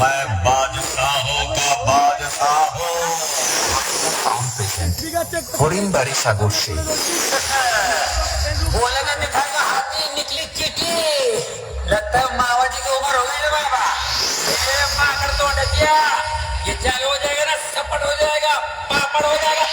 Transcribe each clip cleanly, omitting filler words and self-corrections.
मैं बादशाहों का बादशाह हूँ। হরিণবাড়ি সাগর সিং बोला ना दिखाएगा हाथी निकली चीटी लगता है मावा जी की उम्र हो गई है बाबा ये पाकड़ तो डकिया ये चालू हो जाएगा ना सपट हो जाएगा पापड़ हो जाएगा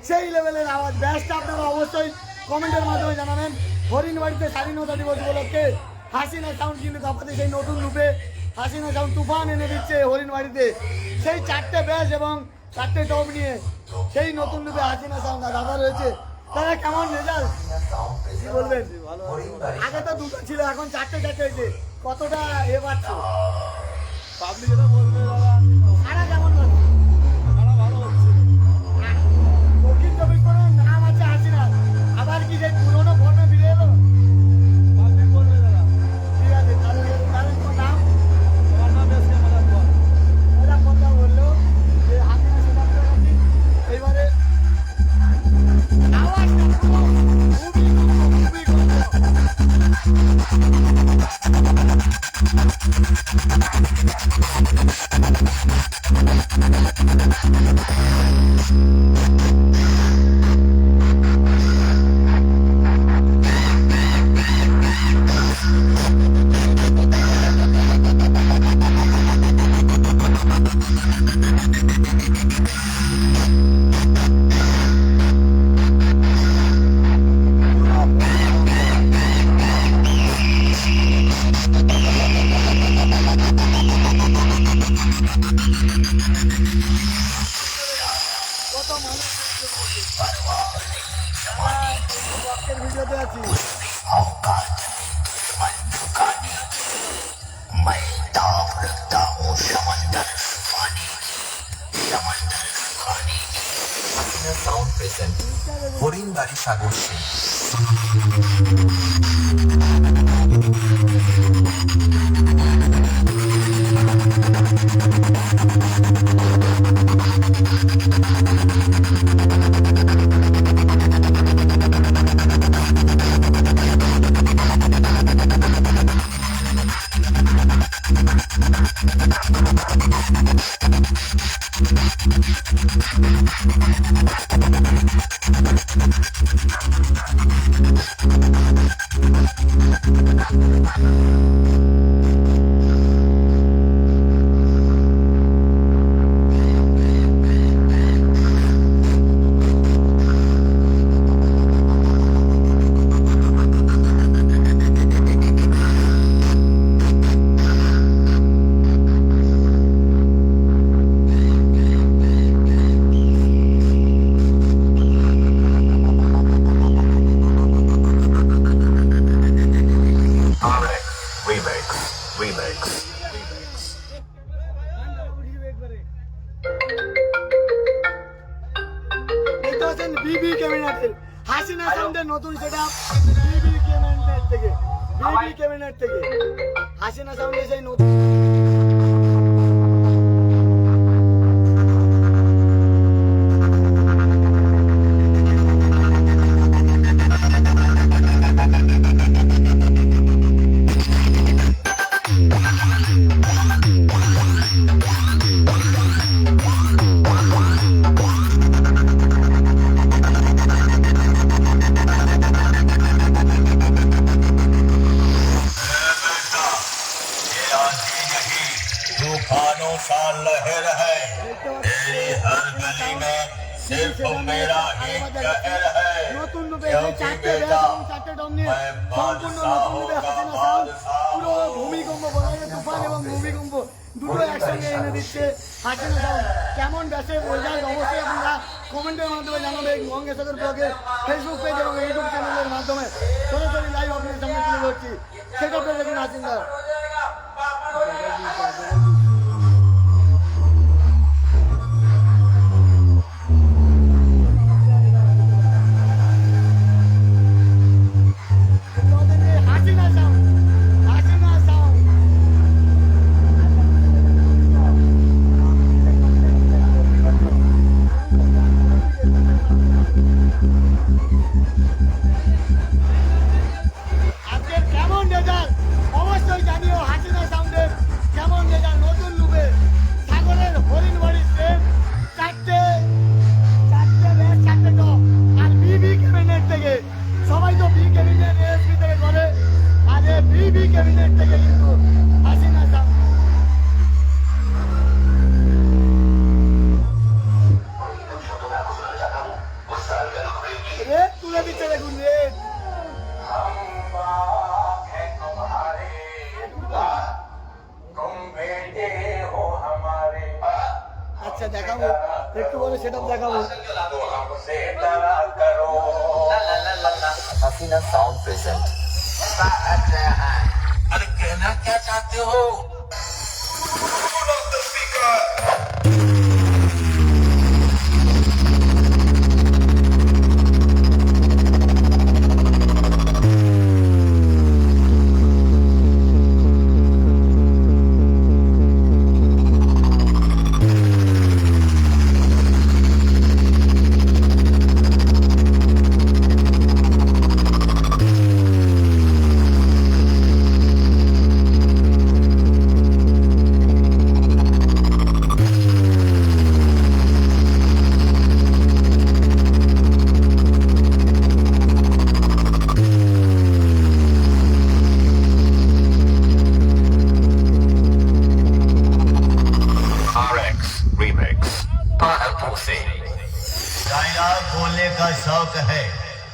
সেই লেভেলের আওয়াজ ব্যাসটা আপনারা অবশ্যই কমেন্টের মাধ্যমে জানাবেন। হরিণবাড়িতে স্বাধীনতা দিবস উপলক্ষে হাসিনা সাউন্ড কিন্তু কাপাতে সেই নতুন রূপে হাসিনা সাউন্ড তুফান এনে দিচ্ছে হরিণবাড়িতে। সেই 4টে ব্যাস এবং 4টে টপ নিয়ে সেই নতুন রূপে হাসিনা সাউন্ড দাদা রয়েছে। তারা কেমন রেজাল্ট কি বলবেন? আগে তো 2টো ছিল, এখন 4টে হয়েছে, কতটা এ পাচ্ছ? পাবলিক এটা বলবে দাদা সারা কেমন পাচ্ছ? দক্ষিণ চব্বিশ পরগনার নাম আছে হাসিনা, আবার কি সেই পুরোনো ফর্মে ফিরে এলো? পাবলিক বলবে দাদা ঠিক আছে, তাহলে তোমার নাম আমার নাম এসকে মাদারপুর ওরা কথা বললো যে হাসিনা সেটা করছি এইবারে আওয়াজটা পুরো খুবই কত মানুষ ভিডিওতে আছি। मैं दाव रखता हूँ समंदर पानी समंदर पानी হাসিনা সাউন্ড প্রেজেন্ট হরিণবাড়ি সাগর সিং Remix. নতুন সেটআপ বিবি ক্যাবিনেট থেকে হাসিনা সাউন্ড এসে নতুন ये आंधी नहीं तूफानों सा लहर है तेरी हर गली में सिर्फ मेरा ही कहर है নতুন রূপে क्योंकि চারটে ব্যাস बेटा এবং চারটে ডম নিয়ে সম্পূর্ণ নতুন রূপে হাসিনা সাউন্ড পুরো ভূমিকম্প বলা যায়, তুফান এবং ভূমিকম্প দুটো একসঙ্গে এনে দিচ্ছে হাসিনা সাউন্ড। কেমন ব্যাসে রেজাল্ট অবশ্যই আপনারা কমেন্টের মাধ্যমে জানাবে। গঙ্গেশ্বর ব্লগের ফেসবুক পেজ এবং ইউটিউব চ্যানেলের মাধ্যমে সরাসরি লাইভ আপনাদের সামনে তুলে ধরছি। সেটা পেয়ে দেখুন হাসিনা হাসিনা সাউন্ড আজকের কেমন রেজাল্ট অবশ্যই জানিও। হাসিনা সাউন্ডের কেমন রেজাল্ট নতুন রূপে সাগরের হরিণবাড়ির সেম চারটে ব্যাস চারটে টপ আর বিবি ক্যাবিনেট থেকে সবাই তো বি ক্যাবিনেট এসপি থেকে করে আর বিবি ক্যাবিনেট থেকে কিন্তু হাসিনা সাউন্ড রেট তুলে দিচ্ছে দেখুন রেট। আচ্ছা দেখাবো একটু বলে সেটা দেখাবো। Hasina sound present. अरे कहना क्या चाहते हो? डायलॉग बोलने का शौक है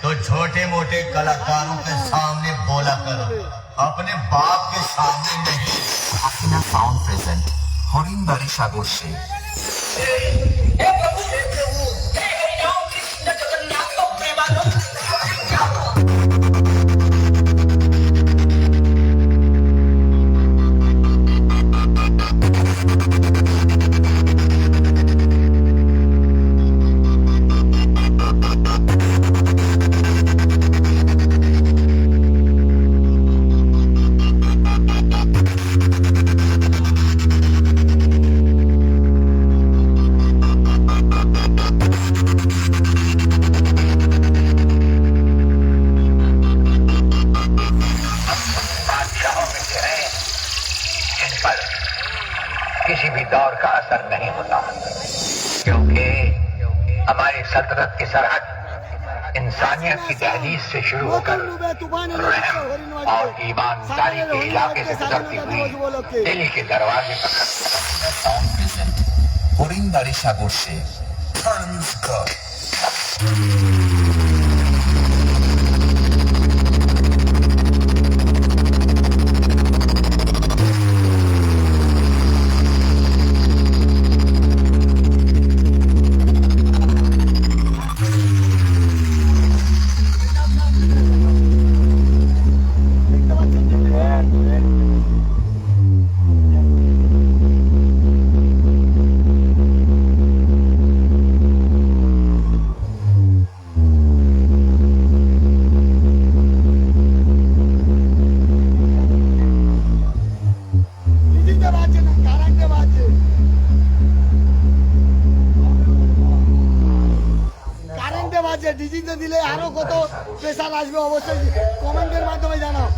तो छोटे मोटे कलाकारों के सामने बोला करो, अपने बाप के सामने नहीं। হাসিনা সাউন্ড প্রেজেন্ট হরিণবাড়ি সাগর শেখ। हे प्रभु हे हरिनाम कृष्ण जगन्नाथ प्रेमानंद। किसी भी दौर का असर नहीं होता, क्योंकि हमारी सल्तनत की सरहद इंसानियत की दहलीज से शुरू होकर रहम और ईमानदारी के इलाके से गुजरती हुई दिल्ली के दरवाजे तक। সাউন্ড প্রেজেন্ট হরিণবাড়ি সাগর শেখ। কারেন্টে বাজছে না, কারেন্টে বাজছে। কারেন্টে বাজছে, ডিজিতে দিলে আরো কত প্রেশার আসবে অবশ্যই কমেন্টের মাধ্যমে জানাও।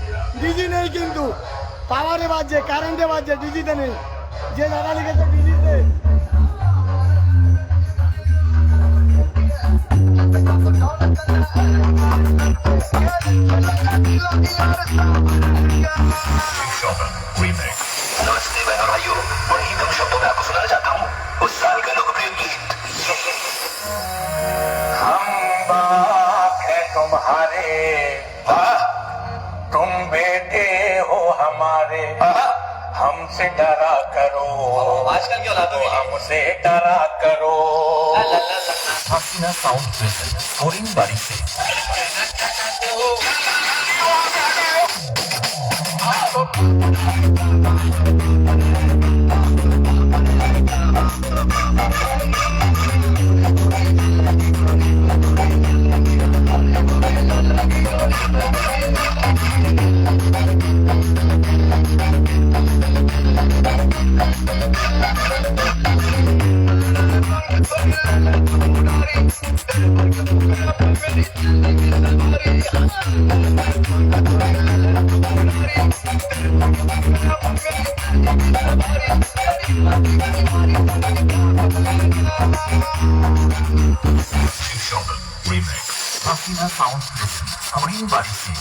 ডিজি নেই কিন্তু পাওয়ারে বাজছে, কারেন্টে বাজছে, ডিজিতে নেই। যে দাদা লিখেছে ডিজিতে नमस्ते बहनों भाइयों, बड़ी कम शब्दों में आपको सुनाना चाहता हूँ उस साल का लोकप्रिय गीत। हम बाप हैं तुम्हारे, तुम बेटे हो हमारे, हमसे डरा करो, आजकल की औलादों में हमसे डरा करो। হাসিনা সাউন্ড প্রেজেন্ট হরিণবাড়ি से হাসিনা সাউন্ড প্রেজেন্ট হরিণবাড়ি से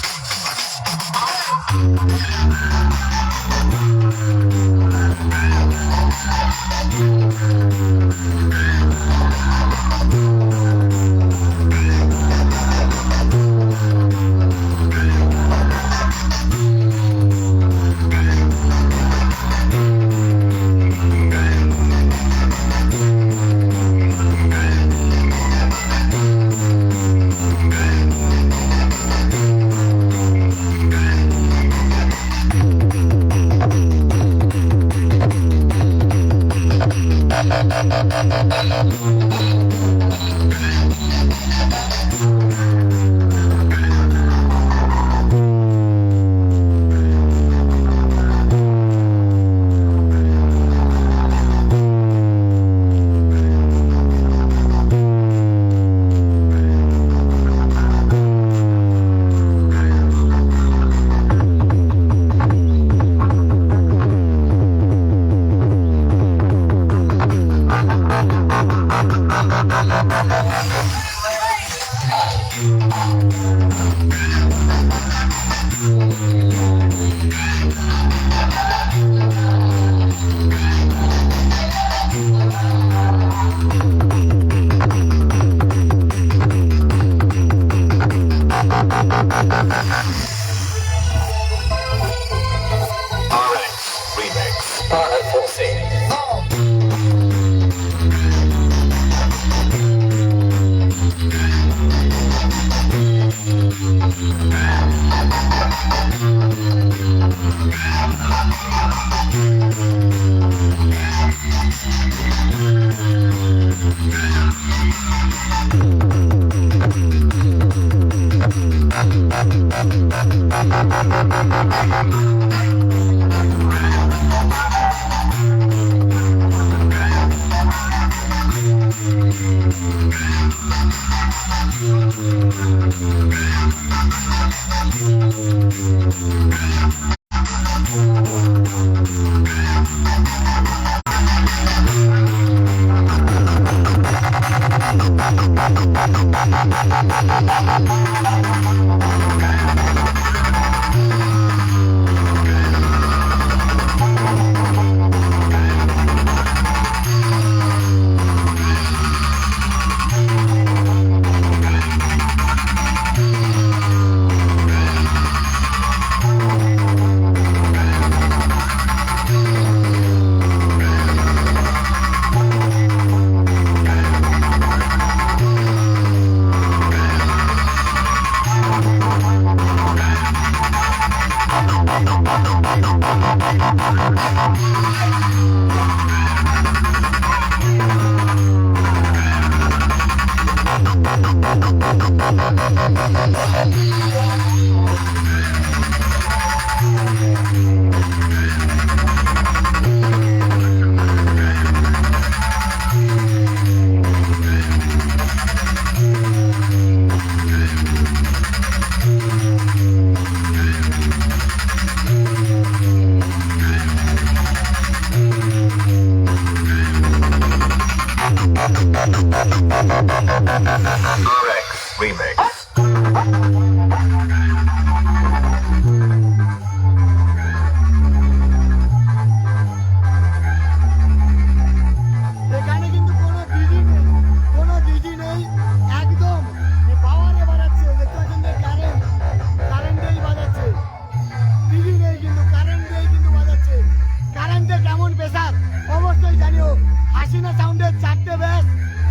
হাসিনা সাউন্ডের 4টে ব্যাস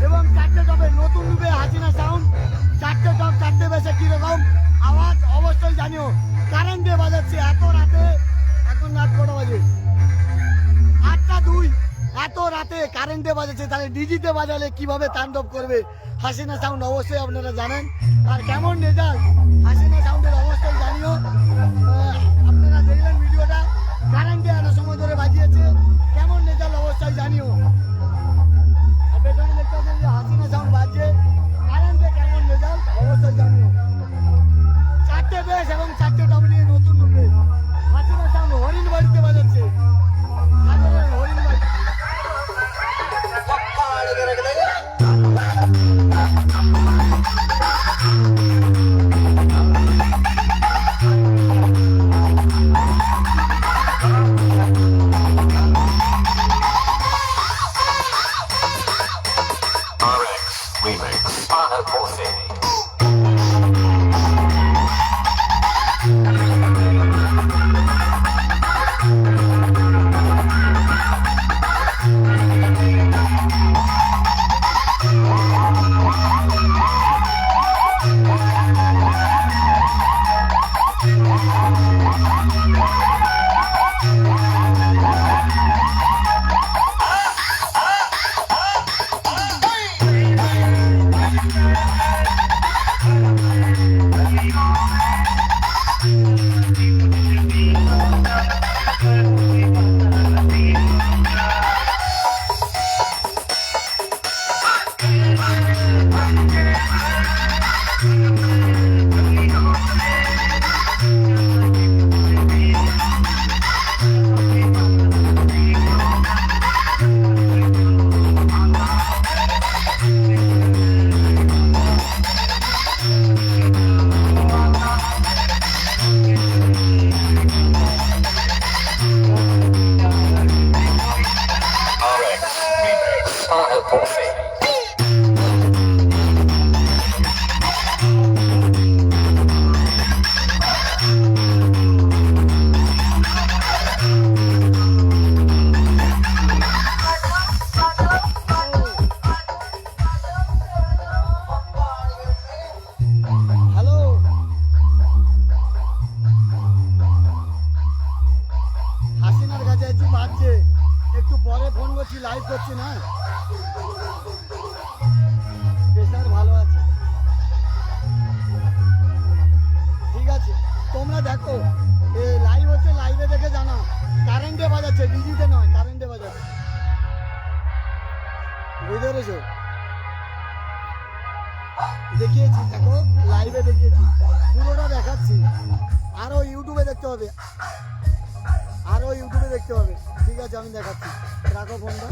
এবং 4টে টপে নতুন রূপে হাসিনা সাউন্ড 4টে টপ 4টে ব্যাসে কিরকম আওয়াজ অবশ্যই জানিও। কারেন্ট দিয়ে বাজাচ্ছে এত রাতে, এখন রাত কটা বাজে 8টা 2, এত রাতে কারেন্টে বাজাচ্ছে, তাহলে ডিজিতে বাজালে কিভাবে তাণ্ডব করবে হাসিনা সাউন্ড অবশ্যই আপনারা জানেন। আর কেমন রেজাল্ট হাসিনা সাউন্ডের অবশ্যই জানিও। আপনারা দেখলেন ভিডিওটা, কারেন্টে এত সময় ধরে বাজিয়েছে, কেমন রেজাল্ট অবশ্যই জানিও। আর পেছনে দেখতে পাচ্ছেন যে হাসিনা সাউন্ড বাজছে, কারেন্টে কেমন রেজাল্ট অবশ্যই জানিও। 4টে বেস এবং 4টে টপ নিয়ে নতুন রূপে হাসিনা সাউন্ড হরিণ বাড়িতে বাজাচ্ছে, সাগরের হরিণ বাড়ি। RX Remix Final Pose. RX Remix Final Pose. Hello, হাসিনার কাছে আছি, বাজছে, একটু পরে ফোন করছি, লাইভ করছি না, প্রেশার ভালো আছে, ঠিক আছে। তোমরা দেখো লাইভ হচ্ছে, লাইভে দেখে জানাও। কারেন্টে বাজাচ্ছে, ডিজিতে নয়, কারেন্টে বাজাচ্ছে, বুঝতে পেরেছো? দেখিয়েছি, দেখো লাইভে দেখিয়েছি, পুরোটা দেখাচ্ছি। আরো ইউটিউবে দেখতে হবে, আরো ইউটিউবে দেখতে হবে, ঠিক আছে, আমি দেখাচ্ছি। রাখো ফোনটা।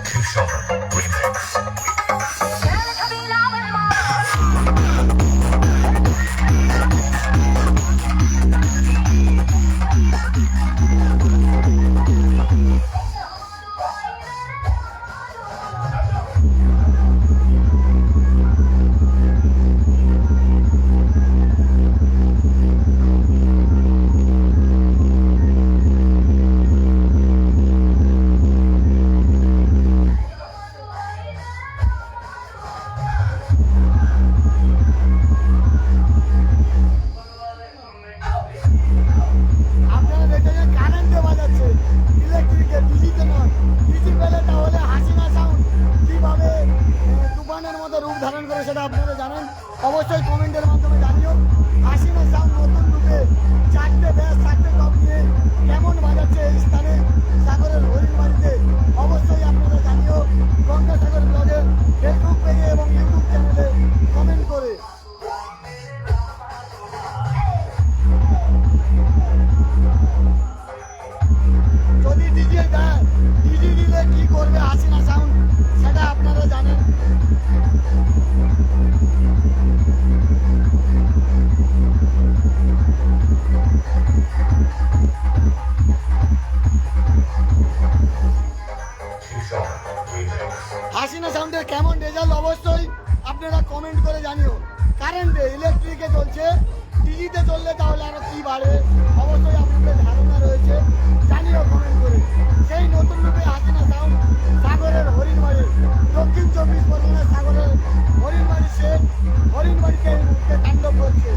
Kishore Remix. আপনারা দেখেছেন কারেন্টে বাজাচ্ছে, ইলেকট্রিকে, ডিজিতে নয়। ডিজি পেলে তাহলে হাসিনা সাউন্ড কিভাবে তুফানের মতো রূপ ধারণ করে সেটা আপনারা জানেন, অবশ্যই কমেন্টের মাধ্যমে জানিও। হাসিনা সাউন্ড নতুন রূপে 4টে ব্যাস 4টে টপ নিয়ে কেমন বাজাচ্ছে এই স্থানে সাগরের হরিণ বাড়িতে, অবশ্যই আপনারা জানিও গঙ্গাসাগর ব্লগের ফেসবুক পেজে এবং ইউটিউব চ্যানেলে কমেন্ট করে। যদি ডিজে দেয়, ডিজি দিলে কি করবে হাসিনা সাউন্ড সেটা আপনারা জানেন। করে জানিও। কারেন্টে ইলেকট্রিকে চলছে, ডিজিতে চললে তাহলে আরো কি বাড়ে অবশ্যই আপনাদের ধারণা রয়েছে, জানিও কমেন্ট করে। সেই নতুন রূপে হাসিনা সাউন্ড সাগরের হরিণবাড়ি, দক্ষিণ 24 পরগনার সাগরের হরিণবাড়ি সে হরিণবাড়িতে এই মুহূর্তে তাণ্ডব করছে।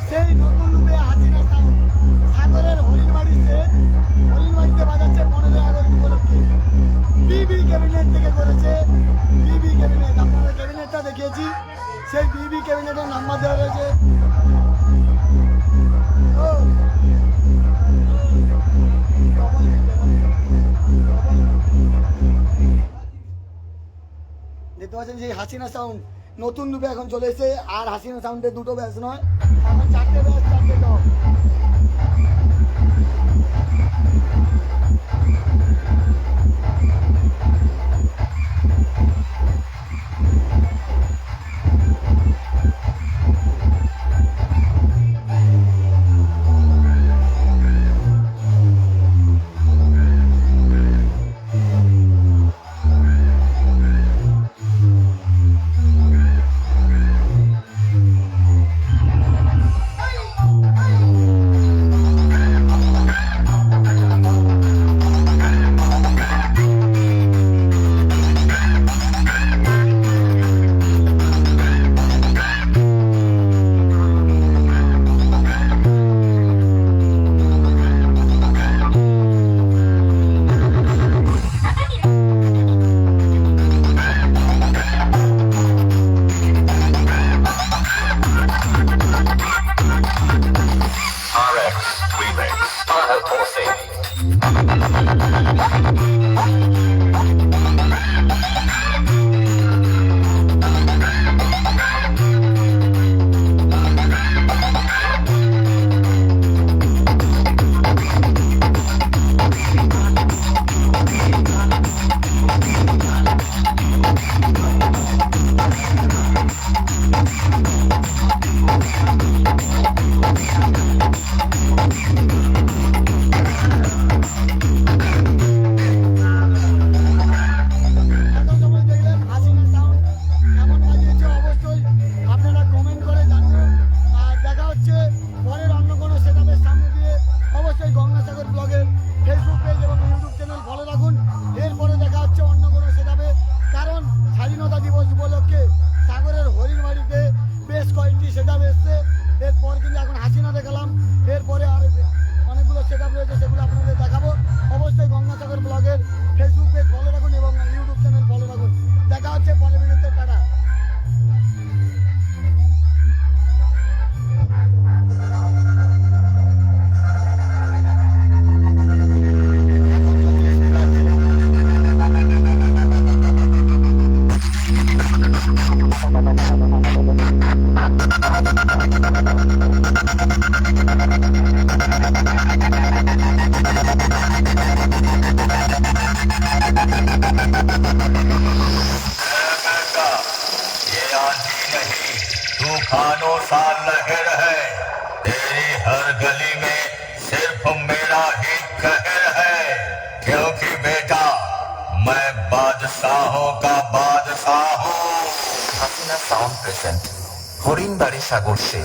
সেই নতুন রূপে হাসিনা সাউন্ড সাগরের হরিণবাড়িতে বাজাচ্ছে 15 আগস্ট উপলক্ষে। বিবি ক্যাবিনেট থেকে করেছে, বিবি ক্যাবিনেট, আপনাদের ক্যাবিনেটটা দেখিয়েছি, সেই বিবি ক্যাবিনেটের নাম্বার দেওয়া রয়েছে। দেখতে পাচ্ছেন যে হাসিনা সাউন্ড নতুন রূপে এখন চলে এসেছে, আর হাসিনা সাউন্ডের দুটো ব্যাচ নয়, এখন 4টে ব্যাচ, 4টে দল। तूफानों सा लहर है, तेरी हर गली में सिर्फ मेरा ही कहर है, क्योंकि बेटा मैं बादशाहों का बादशाह हूँ। হাসিনা সাউন্ড প্রেজেন্ট হরিণবাড়ি সাগর সে।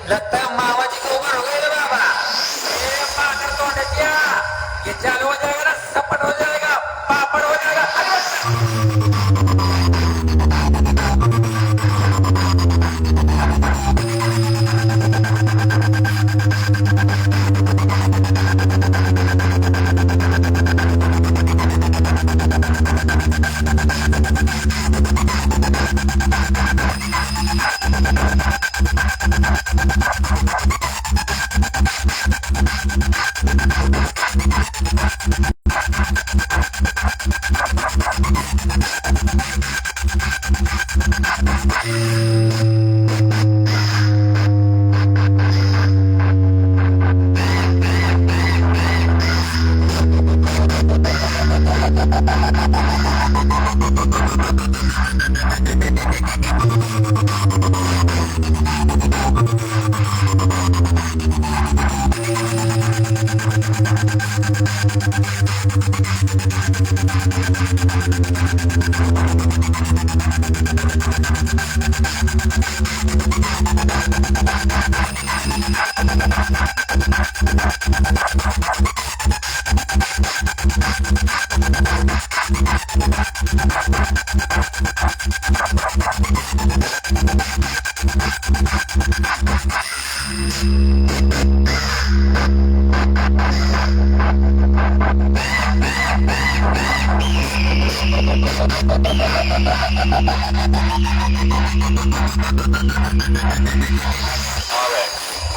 लगता है मावा जी की उम्र हो गई रे बाबा। ए पागल तो क्या, ये चालू हो जाएगा ना सपट हो जाएगा, पापड़ हो जाएगा।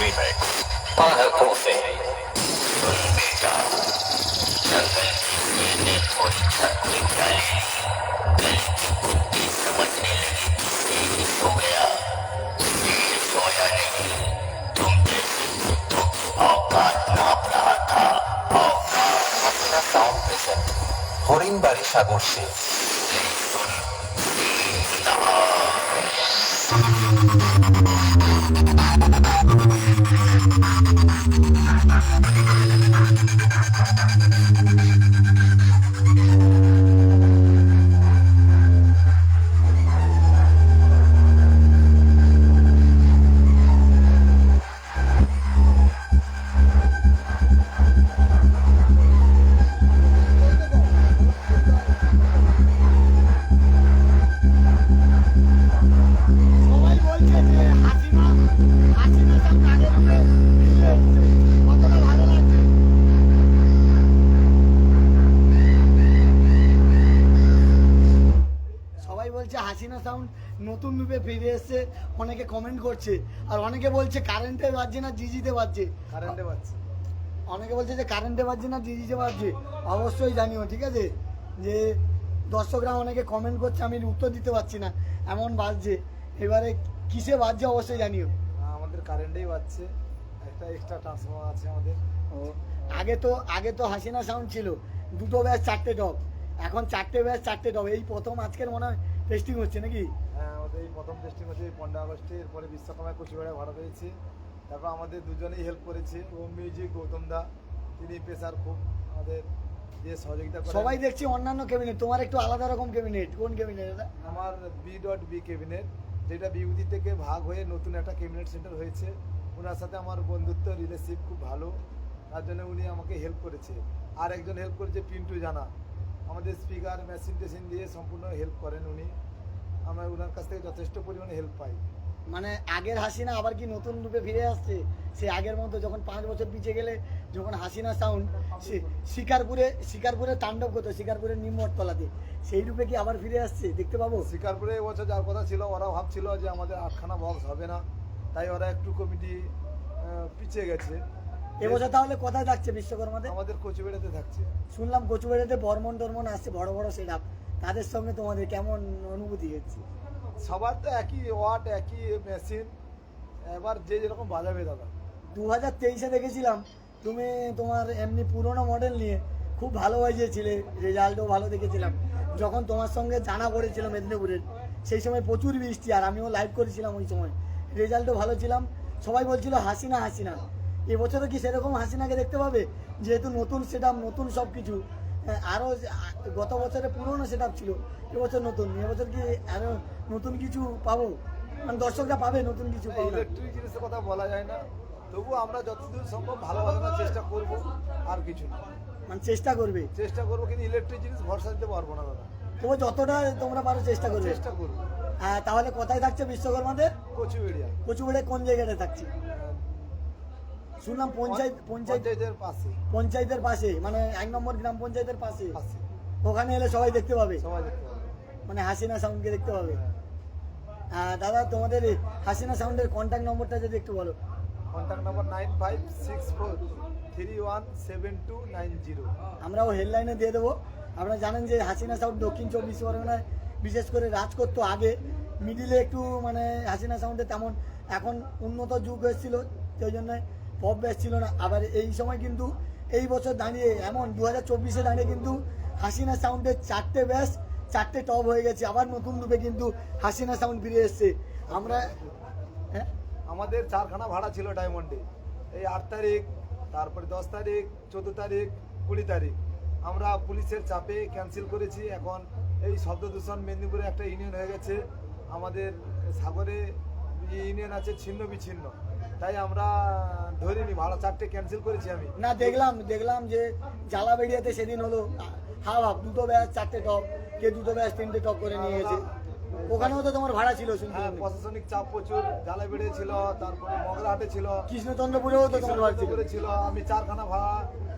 अरे पालकों से सुन बेटा, अगर मैंने थोड़ी छतरी डाली, दिल की बुद्धि समझने लगी कि सो गया। ये सोया नहीं, तुम जैसे कुत्तों की औकात नाप रहा था। औकात হাসিনা সাউন্ড প্রেজেন্ট হরিণবাড়ি সাগর সে सुन সবাই বলছে যে হাসিনা সাউন্ড আগের রূপে ফিরে এসেছে। কতটা ভালো লাগছে। সবাই বলছে হাসিনা সাউন্ড নতুন রূপে ফিরে এসেছে, অনেকে কমেন্ট করছে, আর অনেকে বলছে কারেন্টে বাজছে না জিজিতে বাজছে। কারেন্টে পাচ্ছি। অনেকে বলছে যে কারেন্টে বাজছে না জিজিতে বাজছে। অবশ্যই জানিও, ঠিক আছে, যে দর্শকরা অনেকে কমেন্ট করছে, আমি উত্তর দিতে পারছি না, এমন বাজছে। এবারে কিসে বাজছে অবশ্যই জানিও। আমাদের কারেন্টেই বাজছে, একটা এক্সট্রা ট্রান্সফর্মার আছে আমাদের। ও আগে তো হাসিনা সাউন্ড ছিল, দুটো ব্যাচ চারটে টপ, এখন চারটে ব্যাচ চারটে টপ। এই প্রথম আজকের মনে হয় টেস্টিং হচ্ছে নাকি? হ্যাঁ, আমাদের এই প্রথম টেস্টিং হচ্ছে 15 আগস্টে। এরপরে বিশ্বকর্মায় কোচবিহারে ভাড়া পেয়েছি। তারপর আমাদের দুজনেই হেল্প করেছে, ওম মিউজিক গৌতম দা, তিনি পেশার খুব আমাদের যে সহযোগিতা করে। সবাই দেখছি অন্যান্য ক্যাবিনেট, তোমার একটু আলাদা রকম ক্যাবিনেট। কোন ক্যাবিনেট এটা? আমার বি ক্যাবিনেট, যেটা বিউটি থেকে ভাগ হয়ে নতুন একটা ক্যাবিনেট সেন্টার হয়েছে। ওনার সাথে আমার বন্ধুত্ব রিলেশনশিপ খুব ভালো, তার জন্য উনি আমাকে হেল্প করেছে। আর একজন হেল্প করেছে পিন্টু জানা, আমাদের স্পিকার মেশিন টেশিন দিয়ে সম্পূর্ণ হেল্প করেন উনি। আমরা ওনার কাছ থেকে যথেষ্ট পরিমাণে হেল্প পাই। মানে আগের হাসিনা আবার কি নতুন রূপে ফিরে আসছে? সে আগের মতো যখন 5 বছর পিছিয়ে গেলে, যখন হাসিনা সাউন্ড শিকারপুরে তাণ্ডব করতো, শিকারপুরের নিম্নতলাতে, সেই রূপে কি আবার ফিরে আসছে? দেখতে পাবো? শিকারপুরে এবছর যার কথা ছিল, ওরা ভাবছিল যে আমাদের 8খানা বক্স হবে না, তাই ওরা একটু কমিটি পিছিয়ে গেছে। এবছর তাহলে কোথায় থাকছে বিশ্বকর্মাতে? আমাদের কোচবিহারেতে থাকছে। শুনলাম কোচবিহারেতে বর্মন আসছে, বড় বড় সেট আপ, তাদের সঙ্গে তোমাদের কেমন অনুভূতি হচ্ছে? সবার তো একই ওয়াট, একই মেশিন, এবার যে যেরকম বাজাবে দাদা। 2023-এ দেখেছিলাম তুমি তোমার এমনি পুরোনো মডেল নিয়ে খুব ভালো বাজিয়েছিলে, রেজাল্টও ভালো দেখেছিলাম। যখন তোমার সঙ্গে জানা করেছিল মেদিনীপুরের, সেই সময় প্রচুর বৃষ্টি, আর আমিও লাইভ করেছিলাম ওই সময়, রেজাল্টও ভালো ছিলাম। সবাই বলছিল হাসিনা। এবছরও কি সেরকম হাসিনাকে দেখতে পাবে? যেহেতু নতুন সেট আপ, নতুন সব কিছু, আরও গত বছরে পুরোনো সেট আপ ছিল, এবছর নতুন, এবছর কি আরও নতুন কিছু পাবো? মানে দর্শকরা পাবে নতুন কিছু পাবে না। ইলেকট্রিক জিনিসের কথা বলা যায় না, তবু আমরা যতদূর সম্ভব ভালো বাজানোর চেষ্টা করব, আর কিছু না। মানে চেষ্টা করবে, কিন্তু ইলেকট্রিক জিনিস ভরসা দিতে পারবো না দাদা। তবু যতটা তোমরা পারো চেষ্টা করবে। চেষ্টা করবো। তাহলে কোথায় থাকছে বিশ্বকর্মাদের? কচুবেড়িয়া। কচুবেড়ে কোন জায়গাটা থাকছে? শুনলাম পঞ্চায়েতের পাশে। পঞ্চায়েতের পাশে, মানে 1 নম্বর গ্রাম পঞ্চায়েতের পাশে। পাশে। ওখানে এলে সবাই দেখতে পাবে, সবাই দেখতে পাবে। মানে হাসিনা সাউন্ডকে দেখতে পাবে। দাদা তোমাদের এই হাসিনা সাউন্ডের কন্ট্যাক্ট নম্বরটা যদি একটু বলো। Contact number 9564317290। আমরাও হেডলাইনে দিয়ে দেবো। আপনারা জানেন যে হাসিনা সাউন্ড দক্ষিণ 24 পরগনায় বিশেষ করে রাজ করতো আগে। মিডিলে একটু মানে হাসিনা সাউন্ডে তেমন এখন উন্নত যুগ এসেছিল, সেই জন্য পপ ব্যাস ছিল না। আবার এই সময় কিন্তু এই বছর দাঁড়িয়ে এমন 2024-এ দাঁড়িয়ে কিন্তু হাসিনা সাউন্ডের 4টে ব্যাস 4টে টপ হয়ে গেছে। আবার নতুন রূপে কিন্তু হাসিনা সাউন্ড ফিরে এসছে। আমরা আমাদের 4খানা ভাড়া ছিল ডায়মন্ডে, এই 8 তারিখ, তারপরে 10 তারিখ, 14 তারিখ, 20 তারিখ আমরা পুলিশের চাপে ক্যান্সেল করেছি। এখন এই শব্দ দূষণ মেদিনীপুরে একটা ইউনিয়ন হয়ে গেছে, আমাদের সাগরে ইউনিয়ন আছে ছিন্ন বিচ্ছিন্ন, তাই আমরা ধরিনি, ভাড়া 4টে ক্যান্সেল করেছি আমি। না দেখলাম যে জালাবেড়িয়াতে সেদিন হলো হাফ 2টো ব্যাস 4টে টপ, কে 2টো ব্যাস 3টে টপ করে নিয়ে গেছে। ওখানেও তো তোমার ভাড়া ছিল শুনছি। হ্যাঁ, প্রশাসনিক চাপ প্রচুর। জালাবেড়ে ছিল, তারপরে মগরাহাটে ছিল, কৃষ্ণচন্দ্রপুরেও তো তোমার ভাড়া ছিল। আমি 4খানা ভাড়া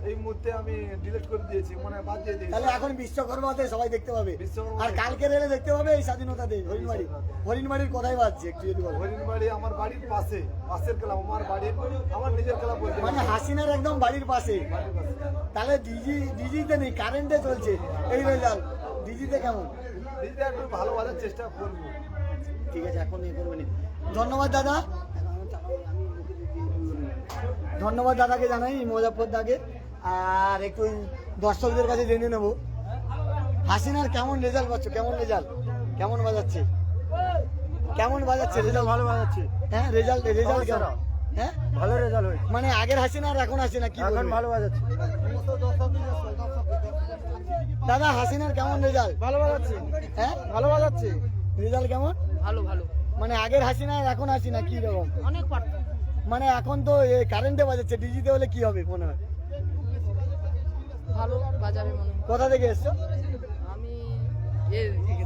এই মুহূর্তে আমি ডিলিট করে দিয়েছি, মানে বাদ দিয়ে দিয়েছি। তাহলে এখন বিশ্বকর্মাতে সবাই দেখতে পাবে, আর কালকে রেলে দেখতে পাবে এই স্বাধীনতাতে হরিণবাড়ির কথাই বাজছে। একটু যদি বলো। হরিণবাড়ি আমার বাড়ির পাশের ক্লাব, আমার বাড়ির, আমার নিজের ক্লাব বলতে মানে হাসিনার একদম বাড়ির পাশে। তাহলে ডিজিতে নেই, কারেন্টে চলছে এই রেজাল্ট। ডিজিতে কেমন? ডিজিতে একটু ভালো বাজার চেষ্টা করবো। ঠিক আছে, এখন ইয়ে করবেন। ধন্যবাদ দাদা, ধন্যবাদ দাদাকে জানাই, মুজাফফর দাকে। আর একটু দর্শকদের কাছে জেনে নেব হাসিনার কেমন রেজাল্ট পাচ্ছ, কেমন রেজাল্ট, কেমন বাজাচ্ছে, কেমন বাজাচ্ছে রেজাল্ট? ভালো বাজাচ্ছে। হ্যাঁ, রেজাল্ট কেমন? হ্যাঁ, ভালো রেজাল্ট হয়েছে। মানে আগের হাসিনা আর এখন হাসিনা কি এখন ভালো বাজাচ্ছে? দাদা হাসিনার কেমন রেজাল্ট? ভালো বাজাচ্ছে। হ্যাঁ, ভালো বাজাচ্ছে। রেজাল্ট কেমন? ভালো ভালো। মানে আগের হাসিনা আর এখন হাসিনা কি রকম? অনেক পার্থক্য। মানে এখন তো কারেন্টে বাজাচ্ছে, ডিজিতে হলে কি হবে মনে হয়? ভালো বাজাবে মনে হয়। কোথা থেকে এসছো? আমি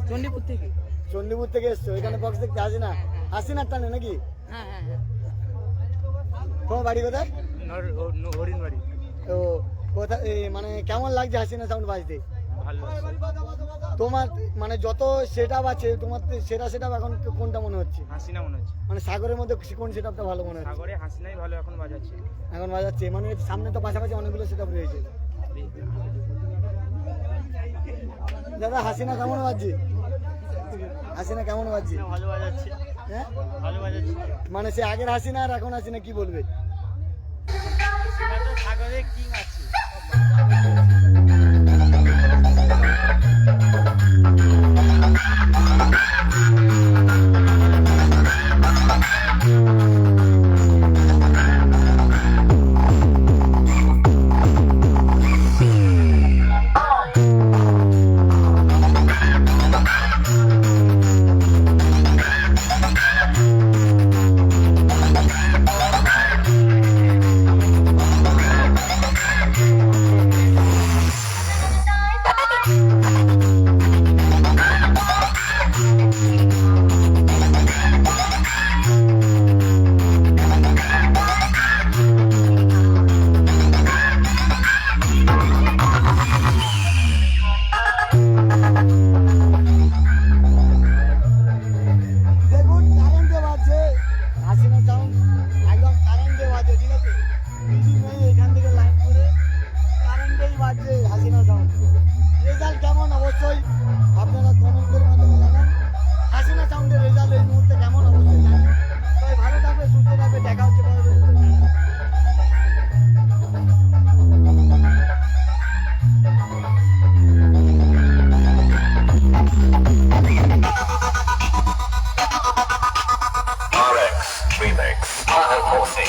চণ্ডীপুর থেকে। চণ্ডীপুর থেকে এসছো, এখানে বক্স দেখতে আসি না, আসি না টানে নাকি? হ্যাঁ হ্যাঁ হ্যাঁ। তোমার বাড়ি কোথায়? হরিণবাড়ি। তো কোথায় মানে কেমন লাগছে হাসিনা সাউন্ড বাজতে? ভালো। তোমার মানে যত সেটআপ আছে, তোমার সেরা সেটআপ এখন কোনটা মনে হচ্ছে? হাসিনা মনে হচ্ছে। মানে সাগরের মধ্যে কোন সেটআপটা ভালো মনে হচ্ছে? সাগরে হাসিনাই ভালো এখন বাজাচ্ছে। এখন বাজাচ্ছে, মানে সামনে তো পাশাপাশি অনেকগুলো সেটআপ রয়েছে। দাদা হাসিনা কেমন বাজছে? হাসিনা কেমন বাজছে? ভালো বাজাচ্ছে। হ্যাঁ, ভালো বাজাচ্ছে। মানে সে আগের হাসিনা আর এখন হাসিনা কি বলবে? সাগরে কিং আছে। দেখুন কারেন্টে বাজছে হাসিনা সাউন্ড, একদম কারেন্টে বাজছে। ঠিক আছে, বিজি নেই, এখান থেকে লাইন করে কারেন্টেই বাজছে হাসিনা সাউন্ড। রেজাল্ট কেমন অবশ্যই আপনারা কমেন্টের মাধ্যমে জানান। হাসিনা সাউন্ডের রেজাল্ট এই মুহূর্তে কেমন অবশ্যই জানান। সবাই ভালো থাকবে, সুস্থ থাকবে, দেখা হচ্ছে পরবর্তীতে। RX Remix. Anna Corsi.